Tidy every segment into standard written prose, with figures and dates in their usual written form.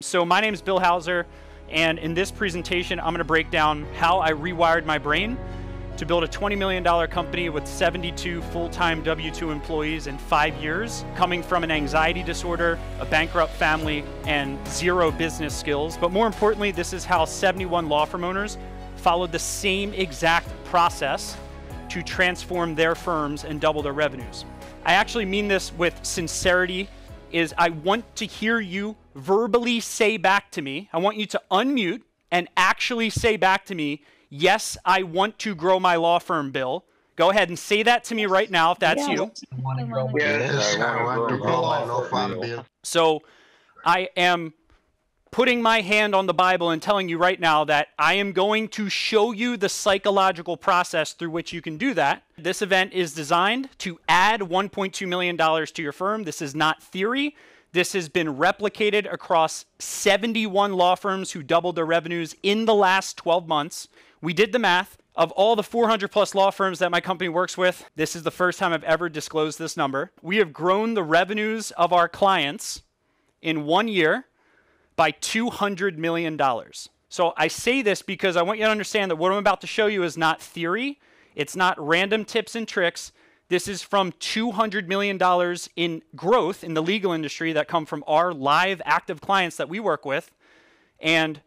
So my name is Bill Hauser, and in this presentation, I'm going to break down how I rewired my brain to build a $20 million company with 72 full-time W-2 employees in 5 years, coming from an anxiety disorder, a bankrupt family, and zero business skills. But more importantly, this is how 71 law firm owners followed the same exact process to transform their firms and double their revenues. I actually mean this with sincerity. I want to hear you verbally say back to me. I want you to unmute and actually say back to me, yes, I want to grow my law firm, Bill. Go ahead and say that to me right now if that's you. Yes, I want to grow my law firm, Bill. So I am putting my hand on the Bible and telling you right now that I am going to show you the psychological process through which you can do that. This event is designed to add $1.2 million to your firm. This is not theory. This has been replicated across 71 law firms who doubled their revenues in the last 12 months. We did the math. Of all the 400 plus law firms that my company works with, this is the first time I've ever disclosed this number. We have grown the revenues of our clients in 1 year by $200 million. So I say this because I want you to understand that what I'm about to show you is not theory. It's not random tips and tricks. This is from $200 million in growth in the legal industry that come from our live active clients that we work with, and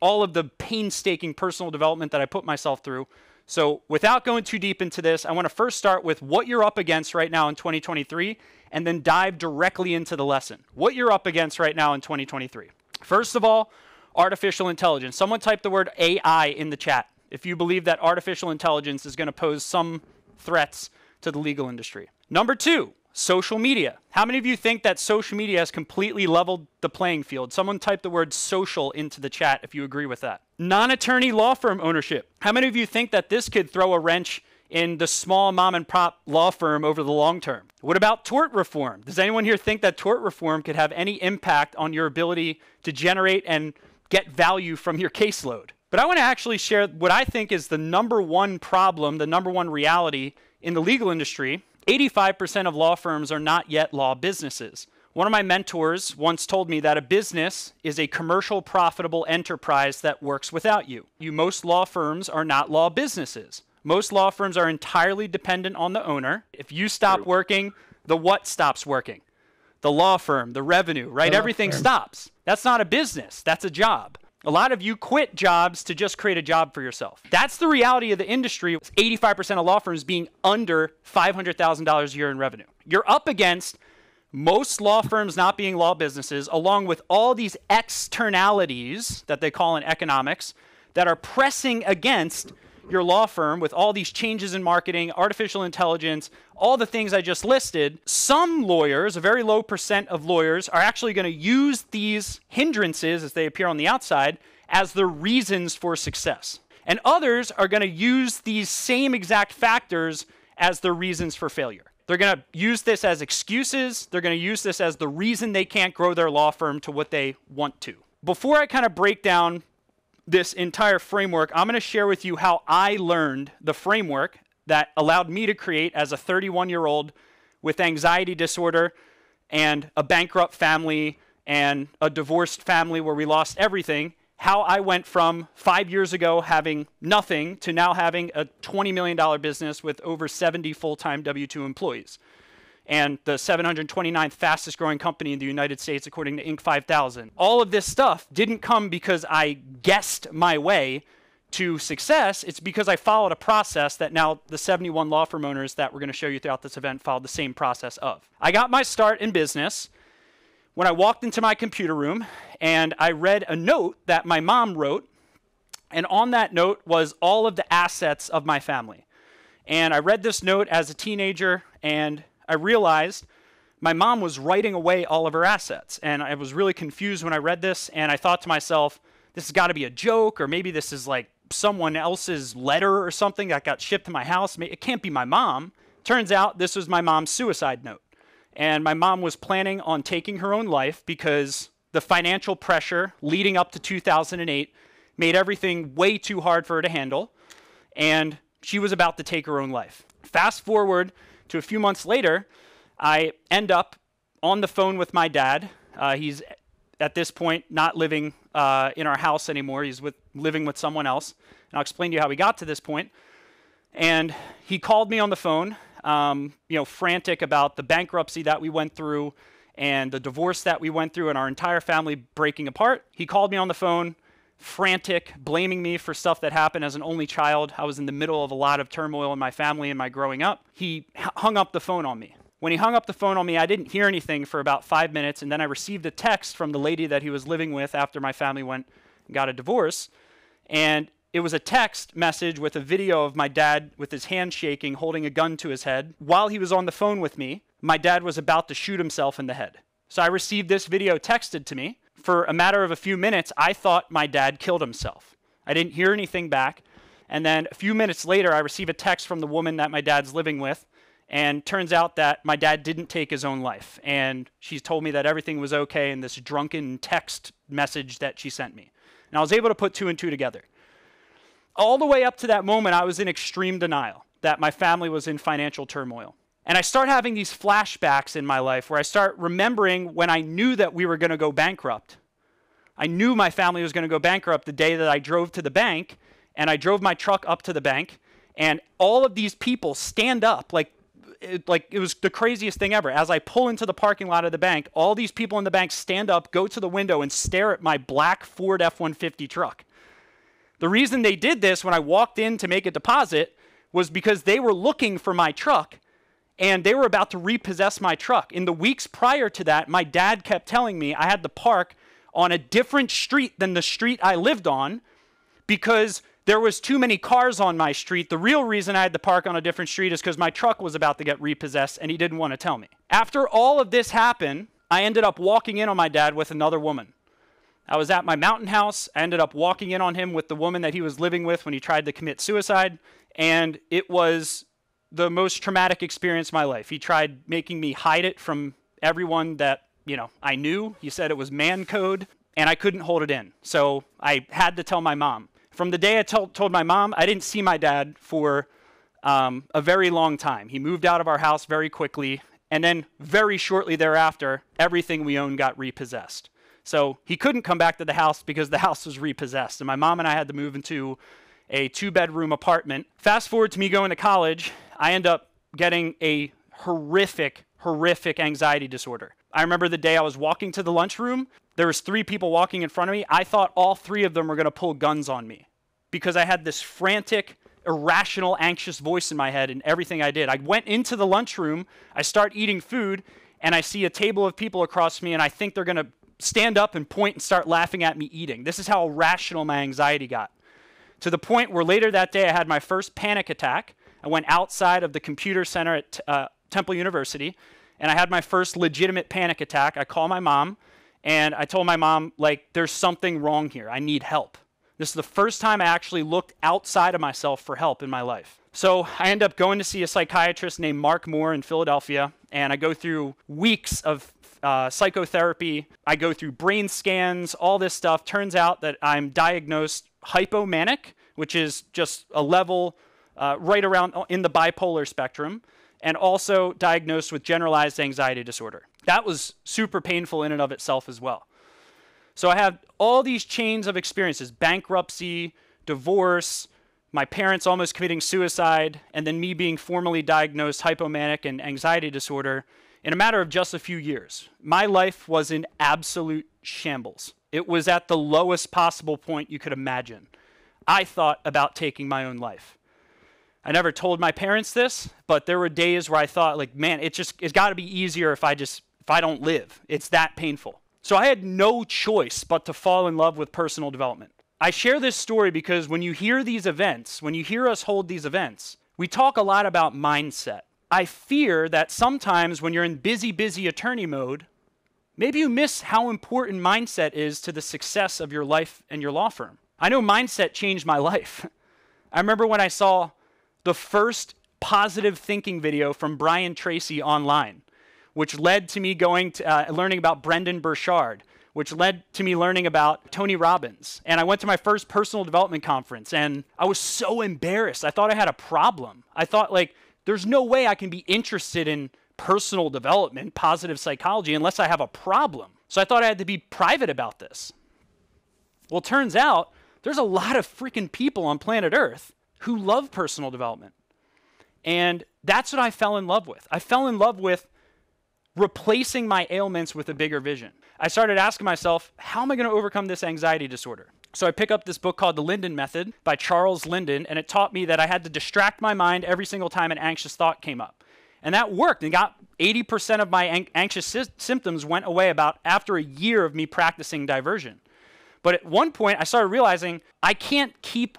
all of the painstaking personal development that I put myself through. So without going too deep into this, I want to first start with what you're up against right now in 2023, and then dive directly into the lesson. What you're up against right now in 2023. First of all, artificial intelligence. Someone type the word AI in the chat if you believe that artificial intelligence is going to pose some threats to the legal industry. Number two, social media. How many of you think that social media has completely leveled the playing field? Someone type the word social into the chat if you agree with that. Non-attorney law firm ownership. How many of you think that this could throw a wrench in the small mom and pop law firm over the long term? What about tort reform? Does anyone here think that tort reform could have any impact on your ability to generate and get value from your caseload? But I want to actually share what I think is the number one problem, the number one reality in the legal industry. 85% of law firms are not yet law businesses. One of my mentors once told me that a business is a commercial, profitable enterprise that works without you. Most law firms are not law businesses. Most law firms are entirely dependent on the owner. If you stop working, the what stops working? The law firm, the revenue, right? Everything stops. That's not a business. That's a job. A lot of you quit jobs to just create a job for yourself. That's the reality of the industry. 85% of law firms being under $500,000 a year in revenue. You're up against most law firms not being law businesses, along with all these externalities that they call in economics that are pressing against your law firm with all these changes in marketing, artificial intelligence, all the things I just listed. Some lawyers, a very low percent of lawyers, are actually going to use these hindrances as they appear on the outside as the reasons for success. And others are going to use these same exact factors as the reasons for failure. They're going to use this as excuses. They're going to use this as the reason they can't grow their law firm to what they want to. Before I kind of break down this entire framework, I'm going to share with you how I learned the framework that allowed me to create as a 31-year-old with anxiety disorder and a bankrupt family and a divorced family where we lost everything, how I went from 5 years ago having nothing to now having a $20 million business with over 70 full-time W-2 employees, and the 729th fastest growing company in the United States according to Inc. 5000. All of this stuff didn't come because I guessed my way to success. It's because I followed a process that now the 71 law firm owners that we're going to show you throughout this event followed the same process of. I got my start in business when I walked into my computer room and I read a note that my mom wrote, and on that note was all of the assets of my family. And I read this note as a teenager, and I realized my mom was writing away all of her assets. And I was really confused when I read this, and I thought to myself, this has got to be a joke, or maybe this is like someone else's letter or something that got shipped to my house. It can't be my mom. Turns out this was my mom's suicide note. And my mom was planning on taking her own life because the financial pressure leading up to 2008 made everything way too hard for her to handle, and she was about to take her own life. Fast forward to a few months later, I end up on the phone with my dad. He's at this point not living in our house anymore. He's living with someone else. And I'll explain to you how we got to this point. And he called me on the phone, frantic about the bankruptcy that we went through and the divorce that we went through and our entire family breaking apart. He called me on the phone, frantic, blaming me for stuff that happened as an only child. I was in the middle of a lot of turmoil in my family and my growing up. He hung up the phone on me. When he hung up the phone on me, I didn't hear anything for about 5 minutes, and then I received a text from the lady that he was living with after my family went and got a divorce. And it was a text message with a video of my dad with his hand shaking, holding a gun to his head. While he was on the phone with me, my dad was about to shoot himself in the head. So I received this video texted to me. For a matter of a few minutes, I thought my dad killed himself. I didn't hear anything back. And then a few minutes later, I received a text from the woman that my dad's living with. And turns out that my dad didn't take his own life. And she told me that everything was okay in this drunken text message that she sent me. And I was able to put two and two together. All the way up to that moment, I was in extreme denial that my family was in financial turmoil. And I start having these flashbacks in my life where I start remembering when I knew that we were going to go bankrupt. I knew my family was going to go bankrupt the day that I drove to the bank, and I drove my truck up to the bank, and all of these people stand up like it was the craziest thing ever. As I pull into the parking lot of the bank, all these people in the bank stand up, go to the window, and stare at my black Ford F-150 truck. The reason they did this when I walked in to make a deposit was because they were looking for my truck, and they were about to repossess my truck. In the weeks prior to that, my dad kept telling me I had to park on a different street than the street I lived on because there was too many cars on my street. The real reason I had to park on a different street is because my truck was about to get repossessed and he didn't want to tell me. After all of this happened, I ended up walking in on my dad with another woman. I was at my mountain house. I ended up walking in on him with the woman that he was living with when he tried to commit suicide. And it was the most traumatic experience of my life. He tried making me hide it from everyone that, I knew. He said it was man code and I couldn't hold it in. So I had to tell my mom. From the day I told my mom, I didn't see my dad for a very long time. He moved out of our house very quickly, and then very shortly thereafter, everything we owned got repossessed. So he couldn't come back to the house because the house was repossessed, and my mom and I had to move into a 2-bedroom apartment. Fast forward to me going to college, I end up getting a horrific anxiety disorder. I remember the day I was walking to the lunchroom, there was 3 people walking in front of me. I thought all 3 of them were going to pull guns on me because I had this frantic, irrational, anxious voice in my head in everything I did. I went into the lunchroom, I start eating food, and I see a table of people across me, and I think they're going to stand up and point and start laughing at me eating. This is how irrational my anxiety got. To the point where later that day I had my first panic attack. I went outside of the computer center at Temple University, and I had my first legitimate panic attack. I called my mom, and I told my mom, there's something wrong here. I need help. This is the first time I actually looked outside of myself for help in my life. So I end up going to see a psychiatrist named Mark Moore in Philadelphia, and I go through weeks of psychotherapy. I go through brain scans, all this stuff. Turns out that I'm diagnosed hypomanic, which is just a level right around in the bipolar spectrum, and also diagnosed with generalized anxiety disorder. That was super painful in and of itself as well. So I have all these chains of experiences: bankruptcy, divorce, my parents almost committing suicide, and then me being formally diagnosed hypomanic and anxiety disorder in a matter of just a few years. My life was in absolute shambles. It was at the lowest possible point you could imagine. I thought about taking my own life. I never told my parents this, but there were days where I thought, man, it's got to be easier if I don't live. It's that painful. So I had no choice but to fall in love with personal development. I share this story because when you hear these events, when you hear us hold these events, we talk a lot about mindset. I fear that sometimes when you're in busy attorney mode, maybe you miss how important mindset is to the success of your life and your law firm. I know mindset changed my life. I remember when I saw the first positive thinking video from Brian Tracy online, which led to me going to learning about Brendan Burchard, which led to me learning about Tony Robbins. And I went to my first personal development conference, and I was so embarrassed. I thought I had a problem. I thought, there's no way I can be interested in personal development, positive psychology, unless I have a problem. So I thought I had to be private about this. Well, it turns out there's a lot of freaking people on planet Earth who love personal development. And that's what I fell in love with. I fell in love with replacing my ailments with a bigger vision. I started asking myself, how am I going to overcome this anxiety disorder? So I pick up this book called The Linden Method by Charles Linden, and it taught me that I had to distract my mind every single time an anxious thought came up. And that worked, and got 80% of my anxious symptoms went away about after a year of me practicing diversion. But at one point, I started realizing I can't keep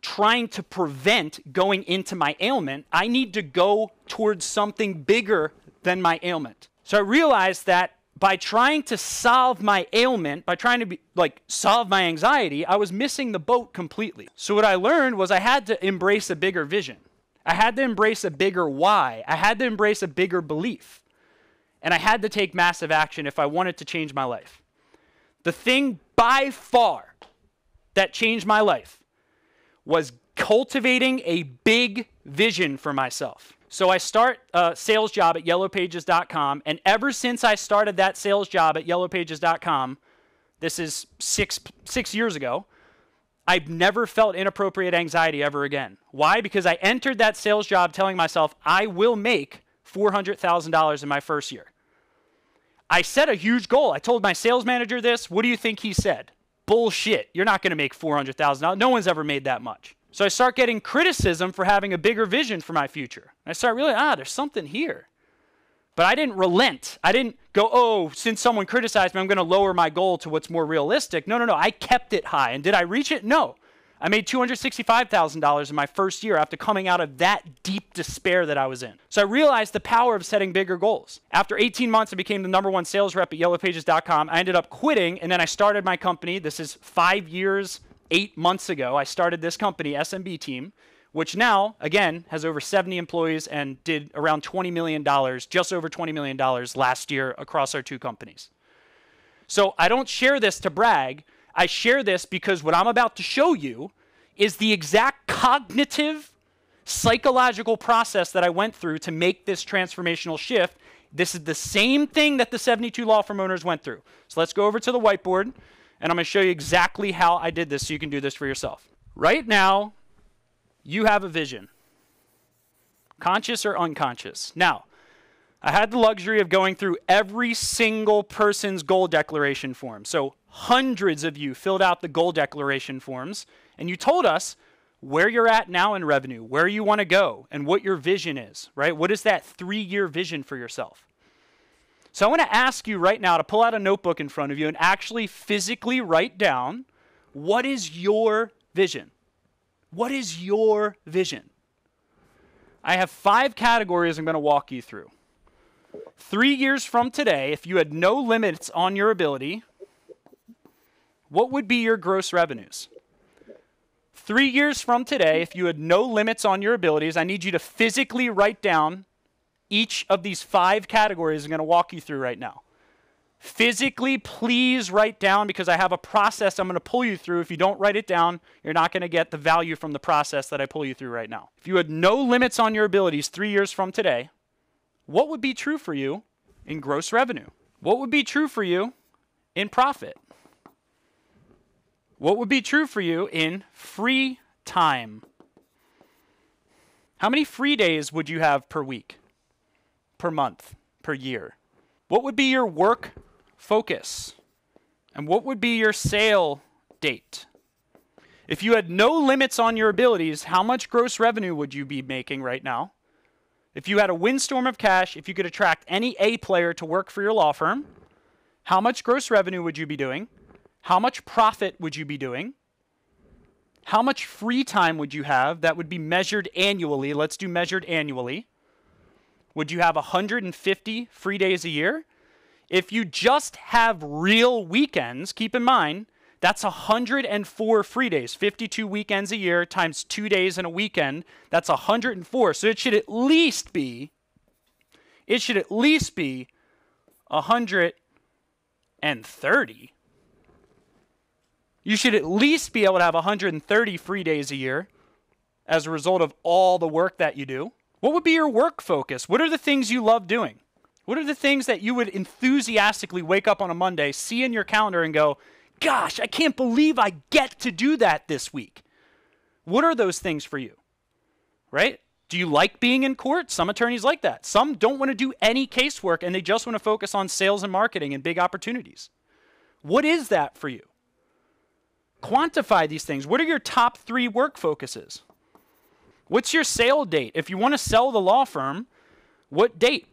trying to prevent going into my ailment. I need to go towards something bigger than my ailment. So I realized that by trying to solve my ailment, by trying to solve my anxiety, I was missing the boat completely. So what I learned was I had to embrace a bigger vision. I had to embrace a bigger why. I had to embrace a bigger belief. And I had to take massive action if I wanted to change my life. The thing by far that changed my life was cultivating a big vision for myself. So I start a sales job at yellowpages.com, and ever since I started that sales job at yellowpages.com, this is six years ago, I've never felt inappropriate anxiety ever again. Why? Because I entered that sales job telling myself, I will make $400,000 in my first year. I set a huge goal. I told my sales manager this. What do you think he said? Bullshit. You're not going to make $400,000. No one's ever made that much. So I start getting criticism for having a bigger vision for my future. And I start realizing, there's something here. But I didn't relent. I didn't go, oh, since someone criticized me, I'm going to lower my goal to what's more realistic. No. I kept it high. And did I reach it? No. I made $265,000 in my first year after coming out of that deep despair that I was in. So I realized the power of setting bigger goals. After 18 months, I became the #1 sales rep at yellowpages.com. I ended up quitting, and then I started my company. This is 5 years, 8 months ago. I started this company, SMB Team, which now, again, has over 70 employees and did around $20 million, just over $20 million last year across our two companies. So I don't share this to brag. I share this because what I'm about to show you is the exact cognitive, psychological process that I went through to make this transformational shift. This is the same thing that the 72 law firm owners went through. So let's go over to the whiteboard, and I'm going to show you exactly how I did this so you can do this for yourself. Right now, you have a vision, conscious or unconscious. Now, I had the luxury of going through every single person's goal declaration form. So hundreds of you filled out the goal declaration forms, and you told us where you're at now in revenue, where you want to go, and what your vision is, right? What is that 3-year vision for yourself? So I want to ask you right now to pull out a notebook in front of you and actually physically write down, what is your vision? What is your vision? I have 5 categories I'm going to walk you through. 3 years from today, if you had no limits on your ability, what would be your gross revenues? 3 years from today, if you had no limits on your abilities, I need you to physically write down each of these 5 categories I'm going to walk you through right now. Physically, please write down, because I have a process I'm going to pull you through. If you don't write it down, you're not going to get the value from the process that I pull you through right now. If you had no limits on your abilities 3 years from today, what would be true for you in gross revenue? What would be true for you in profit? What would be true for you in free time? How many free days would you have per week, per month, per year? What would be your work focus? And what would be your sale date? If you had no limits on your abilities, how much gross revenue would you be making right now? If you had a windstorm of cash, if you could attract any A player to work for your law firm, how much gross revenue would you be doing? How much profit would you be doing? How much free time would you have that would be measured annually? Let's do measured annually. Would you have 150 free days a year? If you just have real weekends, keep in mind, that's 104 free days. 52 weekends a year times 2 days in a weekend, that's 104. So it should at least be 130. You should at least be able to have 130 free days a year as a result of all the work that you do. What would be your work focus? What are the things you love doing? What are the things that you would enthusiastically wake up on a Monday, see in your calendar and go, gosh, I can't believe I get to do that this week? What are those things for you, right? Do you like being in court? Some attorneys like that. Some don't want to do any casework and they just want to focus on sales and marketing and big opportunities. What is that for you? Quantify these things. What are your top 3 work focuses? What's your sale date? If you want to sell the law firm, what date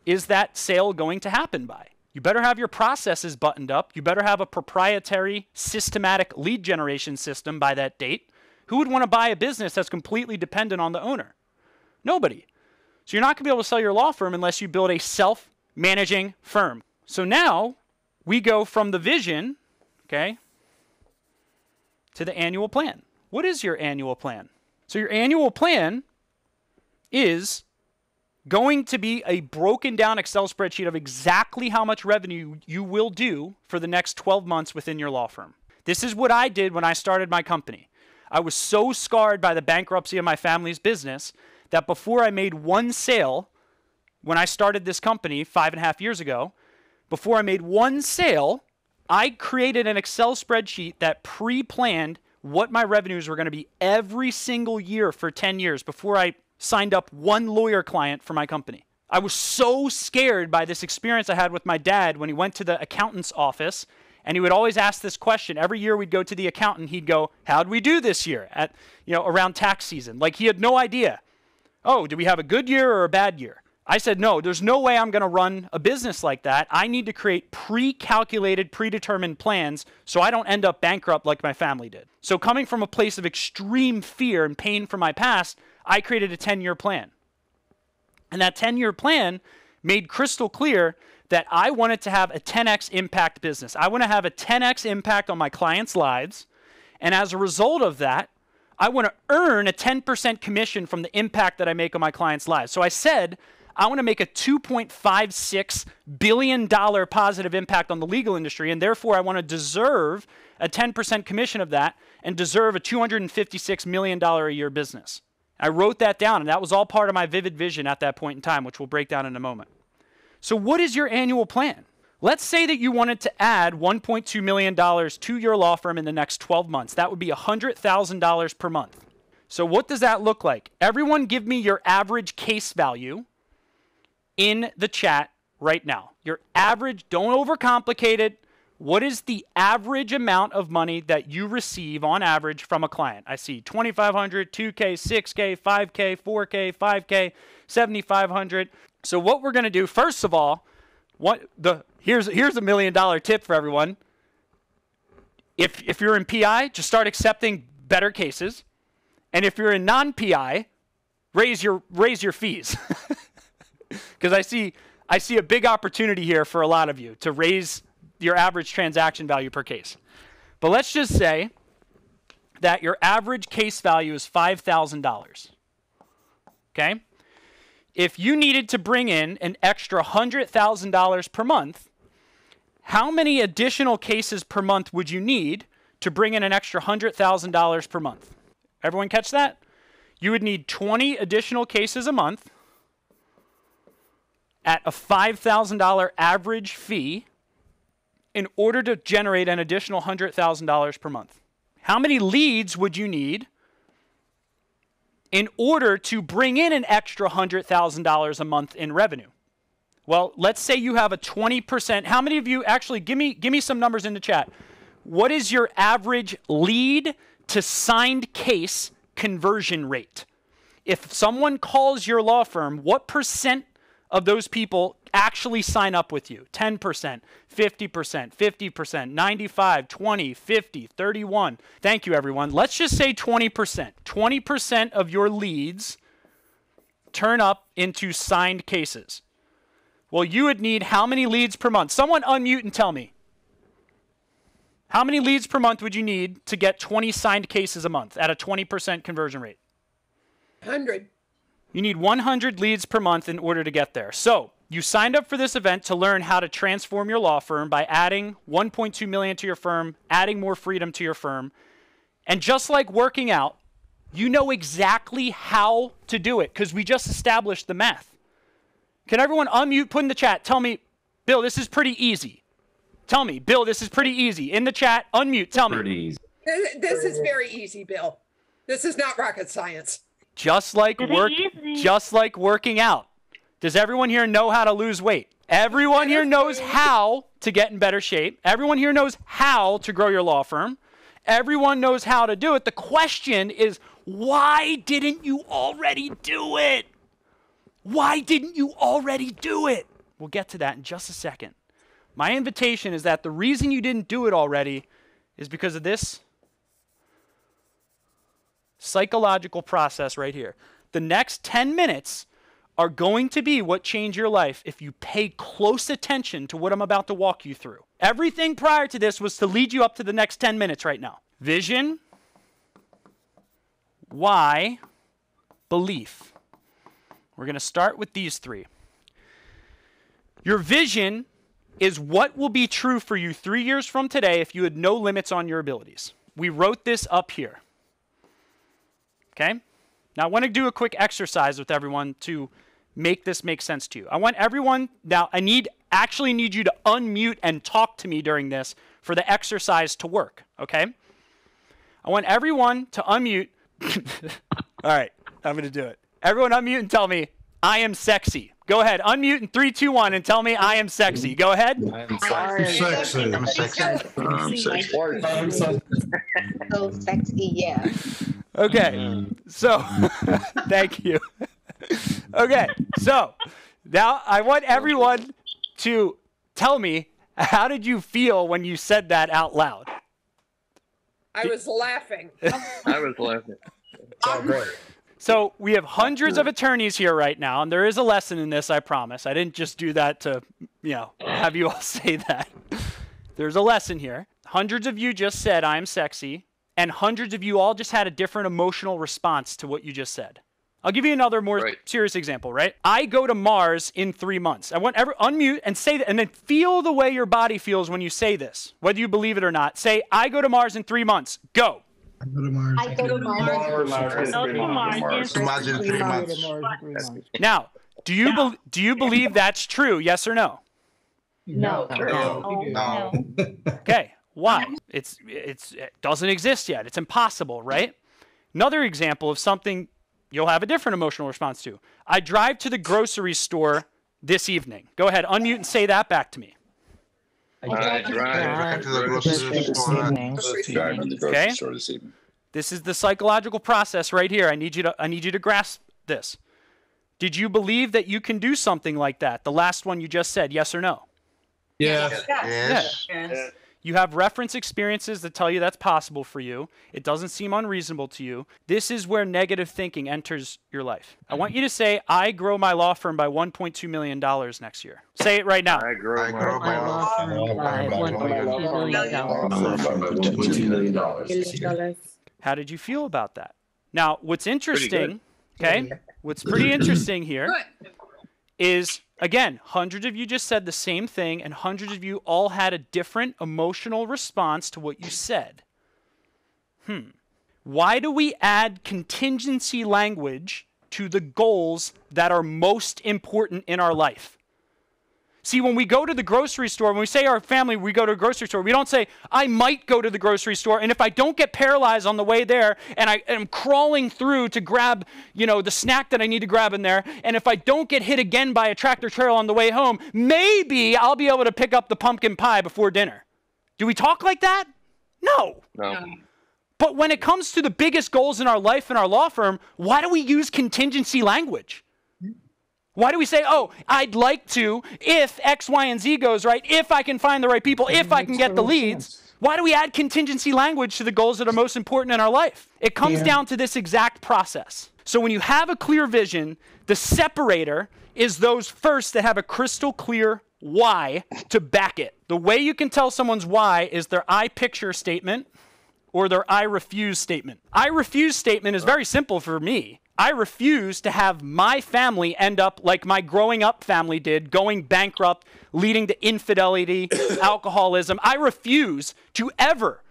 is that sale going to happen by? You better have your processes buttoned up. You better have a proprietary, systematic lead generation system by that date. Who would want to buy a business that's completely dependent on the owner? Nobody. So you're not going to be able to sell your law firm unless you build a self-managing firm. So now we go from the vision, okay, to the annual plan. What is your annual plan? So your annual plan is going to be a broken down Excel spreadsheet of exactly how much revenue you will do for the next 12 months within your law firm. This is what I did when I started my company. I was so scarred by the bankruptcy of my family's business that before I made one sale, when I started this company 5.5 years ago, before I made one sale, I created an Excel spreadsheet that pre-planned what my revenues were going to be every single year for 10 years before I signed up one lawyer client for my company. I was so scared by this experience I had with my dad when he went to the accountant's office, and he would always ask this question. Every year we'd go to the accountant, he'd go, how'd we do this year at, around tax season? Like he had no idea. Oh, did we have a good year or a bad year? I said, no, there's no way I'm going to run a business like that. I need to create pre-calculated, predetermined plans so I don't end up bankrupt like my family did. So coming from a place of extreme fear and pain from my past, I created a 10-year plan. And that 10-year plan made crystal clear that I wanted to have a 10x impact business. I want to have a 10x impact on my clients' lives. And as a result of that, I want to earn a 10% commission from the impact that I make on my clients' lives. So I said, I want to make a $2.56 billion positive impact on the legal industry, and therefore I want to deserve a 10% commission of that and deserve a $256 million a year business. I wrote that down, and that was all part of my vivid vision at that point in time, which we'll break down in a moment. So what is your annual plan? Let's say that you wanted to add $1.2 million to your law firm in the next 12 months. That would be $100,000 per month. So what does that look like? Everyone give me your average case value in the chat right now. Your average, don't overcomplicate it. What is the average amount of money that you receive on average from a client? I see $2,500, $2K, $6K, $5K, $4K, $5K, $7,500. So what we're going to do, first of all, here's a $1 million tip for everyone. If you're in PI, just start accepting better cases. And if you're in non-PI, raise your fees. Because I see a big opportunity here for a lot of you to raise your average transaction value per case. But let's just say that your average case value is $5,000. Okay? If you needed to bring in an extra $100,000 per month, how many additional cases per month would you need to bring in an extra $100,000 per month? Everyone catch that? You would need 20 additional cases a month at a $5,000 average fee in order to generate an additional $100,000 per month. How many leads would you need in order to bring in an extra $100,000 a month in revenue? Well, let's say you have a 20%. How many of you actually, give me some numbers in the chat. What is your average lead to signed case conversion rate? If someone calls your law firm, what percent of those people actually sign up with you? 10%, 50%, 50%, 95, 20, 50, 31. Thank you, everyone. Let's just say 20%. 20% of your leads turn up into signed cases. Well, you would need how many leads per month? Someone unmute and tell me. How many leads per month would you need to get 20 signed cases a month at a 20% conversion rate? 100. You need 100 leads per month in order to get there. So you signed up for this event to learn how to transform your law firm by adding $1.2 million to your firm, adding more freedom to your firm. And just like working out, you know exactly how to do it because we just established the math. Can everyone unmute, put in the chat, tell me, Bill, this is pretty easy. Tell me, Bill, this is pretty easy. In the chat, unmute, tell me. Pretty easy. This is very easy, Bill. This is not rocket science. Just like working out. Does everyone here know how to lose weight? Everyone here knows how to get in better shape. Everyone here knows how to grow your law firm. Everyone knows how to do it. The question is, why didn't you already do it? Why didn't you already do it? We'll get to that in just a second. My invitation is that the reason you didn't do it already is because of this psychological process right here. The next 10 minutes are going to be what change your life if you pay close attention to what I'm about to walk you through. Everything prior to this was to lead you up to the next 10 minutes right now. Vision, why, belief. We're going to start with these three. Your vision is what will be true for you 3 years from today if you had no limits on your abilities. We wrote this up here. Okay? Now I want to do a quick exercise with everyone to make this make sense to you. I want everyone, now I actually need you to unmute and talk to me during this for the exercise to work, okay? I want everyone to unmute. All right, I'm going to do it. Everyone unmute and tell me, I am sexy. Go ahead, unmute in 3, 2, 1 and tell me I am sexy. Go ahead. I'm sexy. I'm sexy. So sexy, yeah. Okay, so thank you. Okay, so now I want everyone to tell me, how did you feel when you said that out loud? I was laughing. I was laughing. Oh, great. So we have hundreds of attorneys here right now, and there is a lesson in this, I promise. I didn't just do that to, have you all say that. There's a lesson here. Hundreds of you just said, I am sexy, and hundreds of you all just had a different emotional response to what you just said. I'll give you another more serious example, right? I go to Mars in 3 months. I want unmute and say that, and then feel the way your body feels when you say this, whether you believe it or not. Say, I go to Mars in 3 months. Go. I go to Mars. Imagine 3 months. Now, do you believe that's true? Yes or no? No. No. Okay. Why? It doesn't exist yet. It's impossible, right? Another example of something you'll have a different emotional response to. I drive to the grocery store this evening. Go ahead, unmute and say that back to me. I drive to the grocery store. Okay. This is the psychological process right here. I need you to grasp this. Did you believe that you can do something like that? The last one you just said, yes or no? Yes. Yes. You have reference experiences that tell you that's possible for you. It doesn't seem unreasonable to you. This is where negative thinking enters your life. I want you to say, I grow my law firm by $1.2 million next year. Say it right now. I grow my law firm by $1.2 million. How did you feel about that? Now, what's interesting, okay, what's pretty interesting here is, again, hundreds of you just said the same thing, and hundreds of you all had a different emotional response to what you said. Why do we add contingency language to the goals that are most important in our life? See, when we go to the grocery store, when we say our family, we go to a grocery store, we don't say, I might go to the grocery store, and if I don't get paralyzed on the way there, and I'm crawling through to grab, the snack that I need to grab in there, and if I don't get hit again by a tractor trailer on the way home, maybe I'll be able to pick up the pumpkin pie before dinner. Do we talk like that? No. But when it comes to the biggest goals in our life and our law firm, why do we use contingency language? Why do we say, oh, I'd like to, if X, Y, and Z goes right, if I can find the right people, if I can get the leads? Why do we add contingency language to the goals that are most important in our life? It comes down to this exact process. So when you have a clear vision, the separator is those first that have a crystal clear why to back it. The way you can tell someone's why is their I picture statement or their I refuse statement. I refuse statement is very simple for me. I refuse to have my family end up like my growing up family did, going bankrupt, leading to infidelity, alcoholism. I refuse to ever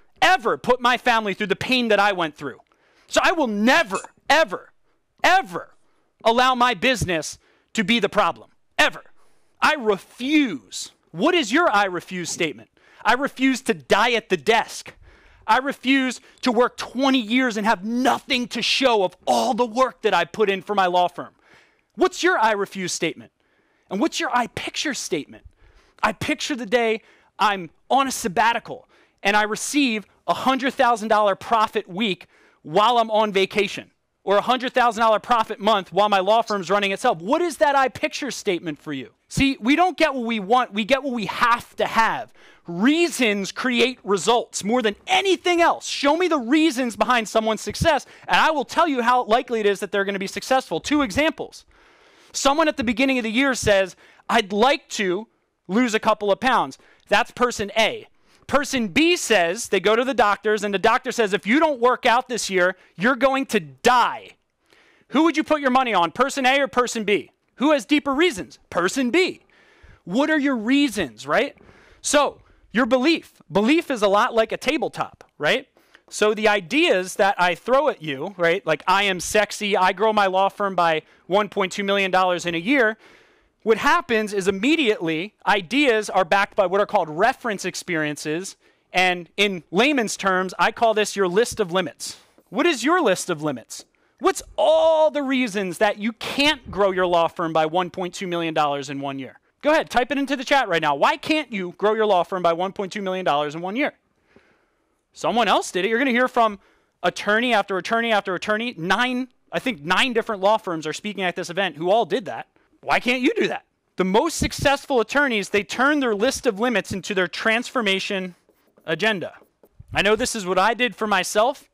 put my family through the pain that I went through. So I will never, ever allow my business to be the problem. Ever. I refuse. What is your I refuse statement? I refuse to die at the desk. I refuse to work 20 years and have nothing to show of all the work that I put in for my law firm. What's your I refuse statement? And what's your I picture statement? I picture the day I'm on a sabbatical and I receive a $100,000 profit week while I'm on vacation, or a $100,000 profit month while my law firm's running itself. What is that I picture statement for you? See, we don't get what we want, we get what we have to have. Reasons create results more than anything else. Show me the reasons behind someone's success, and I will tell you how likely it is that they're going to be successful. 2 examples. Someone at the beginning of the year says, I'd like to lose a couple of pounds. That's person A. Person B says, they go to the doctors, and the doctor says, if you don't work out this year, you're going to die. Who would you put your money on, person A or person B? Who has deeper reasons? Person B. What are your reasons, right? So, your belief. Belief is a lot like a tabletop, right? So the ideas that I throw at you, right, like I am sexy, I grow my law firm by $1.2 million in a year, what happens is immediately ideas are backed by what are called reference experiences, and in layman's terms, I call this your list of limits. What is your list of limits? What's all the reasons that you can't grow your law firm by $1.2 million in 1 year? Go ahead, type it into the chat right now. Why can't you grow your law firm by $1.2 million in 1 year? Someone else did it. You're going to hear from attorney after attorney after attorney. 9 different law firms are speaking at this event who all did that. Why can't you do that? The most successful attorneys, they turn their list of limits into their transformation agenda. I know this is what I did for myself.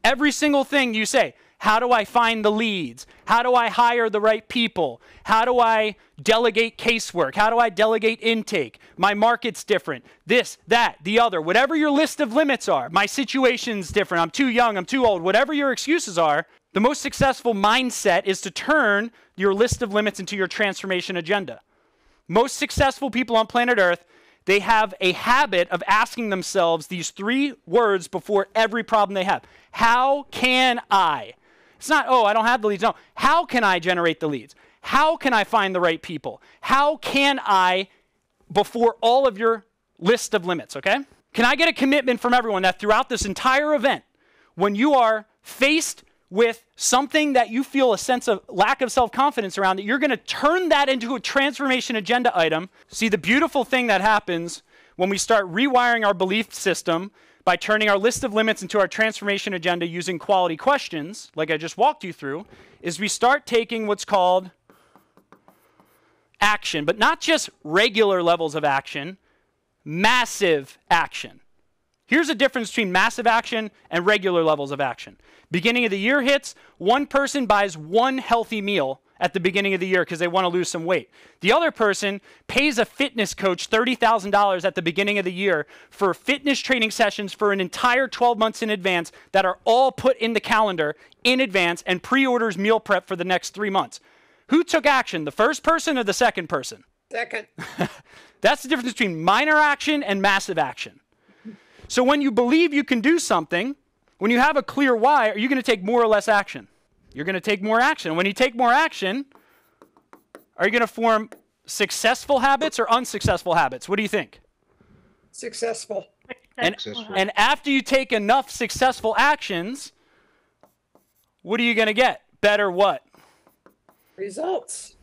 Every single thing you say, how do I find the leads? How do I hire the right people? How do I delegate casework? How do I delegate intake? My market's different. This, that, the other. Whatever your list of limits are. My situation's different. I'm too young. I'm too old. Whatever your excuses are, the most successful mindset is to turn your list of limits into your transformation agenda. Most successful people on planet Earth, they have a habit of asking themselves these 3 words before every problem they have. How can I? It's not, oh, I don't have the leads. No, how can I generate the leads? How can I find the right people? How can I, before all of your list of limits, okay? Can I get a commitment from everyone that throughout this entire event, when you are faced with something that you feel a sense of lack of self-confidence around, that you're going to turn that into a transformation agenda item? See, the beautiful thing that happens when we start rewiring our belief system by turning our list of limits into our transformation agenda using quality questions, like I just walked you through, is we start taking what's called action, but not just regular levels of action, massive action. Here's the difference between massive action and regular levels of action. Beginning of the year hits, one person buys 1 healthy meal at the beginning of the year because they want to lose some weight. The other person pays a fitness coach $30,000 at the beginning of the year for fitness training sessions for an entire 12 months in advance that are all put in the calendar in advance and pre-orders meal prep for the next 3 months. Who took action, the first person or the second person? Second. That's the difference between minor action and massive action. So when you believe you can do something, when you have a clear why, are you going to take more or less action? You're going to take more action. When you take more action, are you going to form successful habits or unsuccessful habits? What do you think? Successful. And after you take enough successful actions, what are you going to get? Better what? Results.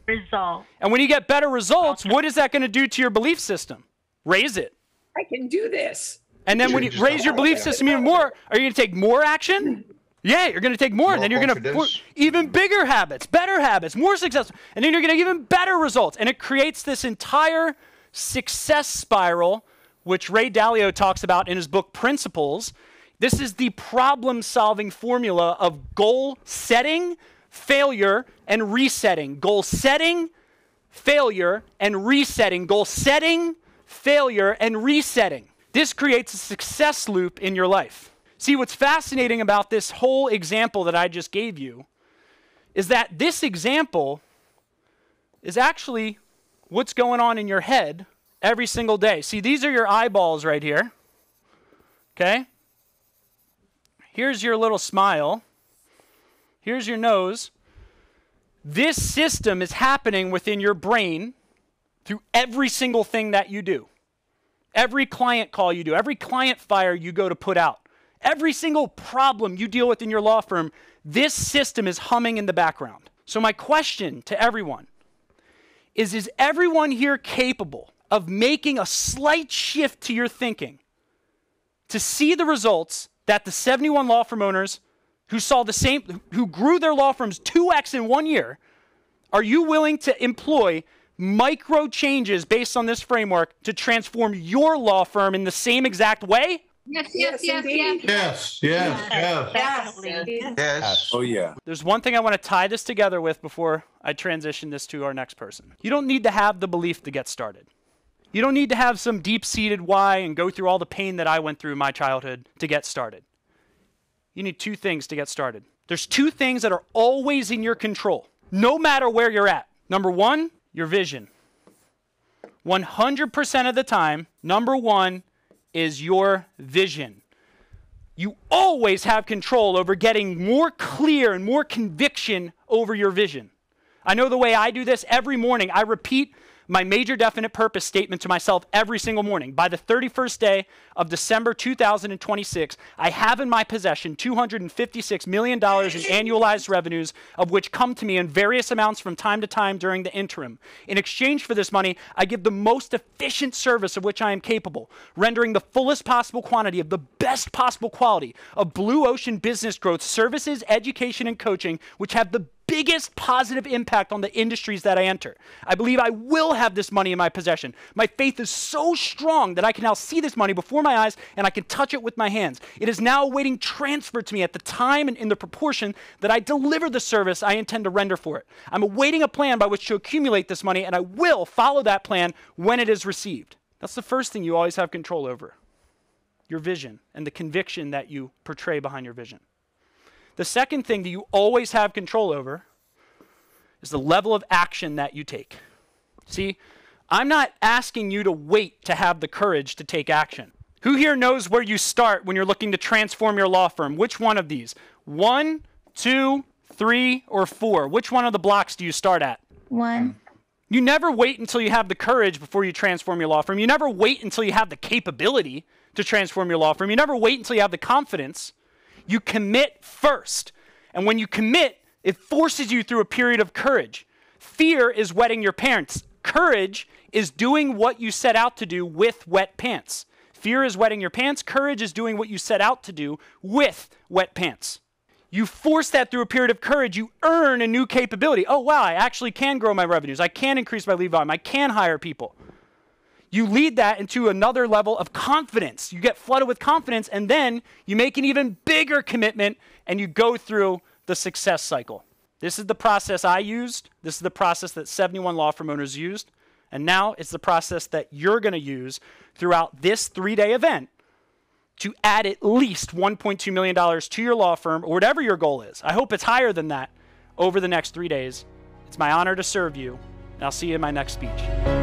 And when you get better results, what is that going to do to your belief system? Raise it. I can do this. And then when you raise your belief system even more, are you going to take more action? Yeah, you're going to take more, and then you're going to even bigger habits, better habits, more successful, and then you're going to get even better results. And it creates this entire success spiral, which Ray Dalio talks about in his book Principles. This is the problem-solving formula of goal setting, failure, and resetting. Goal setting, failure, and resetting. Goal setting, failure, and resetting. This creates a success loop in your life. See, what's fascinating about this whole example that I just gave you is that this example is actually what's going on in your head every single day. See, these are your eyeballs right here, okay? Here's your little smile. Here's your nose. This system is happening within your brain through every single thing that you do. Every client call you do, every client fire you go to put out, every single problem you deal with in your law firm, this system is humming in the background. So my question to everyone is everyone here capable of making a slight shift to your thinking to see the results that the 71 law firm owners who grew their law firms 2x in 1 year, are you willing to employ micro changes based on this framework to transform your law firm in the same exact way? Yes. Definitely. Yes. Oh, yeah. There's one thing I want to tie this together with before I transition this to our next person. You don't need to have the belief to get started. You don't need to have some deep-seated why and go through all the pain that I went through in my childhood to get started. You need two things to get started. There's two things that are always in your control, no matter where you're at. Number one, your vision. 100% of the time, number one is your vision. You always have control over getting more clear and more conviction over your vision. I know the way I do this every morning. I repeat my major definite purpose statement to myself every single morning. By the 31st day of December 2026, I have in my possession $256 million in annualized revenues, of which come to me in various amounts from time to time during the interim. In exchange for this money, I give the most efficient service of which I am capable, rendering the fullest possible quantity of the best possible quality of blue ocean business growth, services, education, and coaching, which have the biggest positive impact on the industries that I enter. I believe I will have this money in my possession. My faith is so strong that I can now see this money before my eyes and I can touch it with my hands. It is now awaiting transfer to me at the time and in the proportion that I deliver the service I intend to render for it. I'm awaiting a plan by which to accumulate this money, and I will follow that plan when it is received. That's the first thing you always have control over, your vision and the conviction that you portray behind your vision. The second thing that you always have control over is the level of action that you take. See, I'm not asking you to wait to have the courage to take action. Who here knows where you start when you're looking to transform your law firm? Which one of these? 1, 2, 3, or 4? Which one of the blocks do you start at? 1. You never wait until you have the courage before you transform your law firm. You never wait until you have the capability to transform your law firm. You never wait until you have the confidence. You commit first. And when you commit, it forces you through a period of courage. Fear is wetting your pants. Courage is doing what you set out to do with wet pants. Fear is wetting your pants. Courage is doing what you set out to do with wet pants. You force that through a period of courage. You earn a new capability. Oh, wow, I actually can grow my revenues. I can increase my lead volume. I can hire people. You lead that into another level of confidence. You get flooded with confidence, and then you make an even bigger commitment, and you go through the success cycle. This is the process I used. This is the process that 71 law firm owners used. And now it's the process that you're going to use throughout this 3-day event to add at least $1.2 million to your law firm, or whatever your goal is. I hope it's higher than that over the next 3 days. It's my honor to serve you, and I'll see you in my next speech.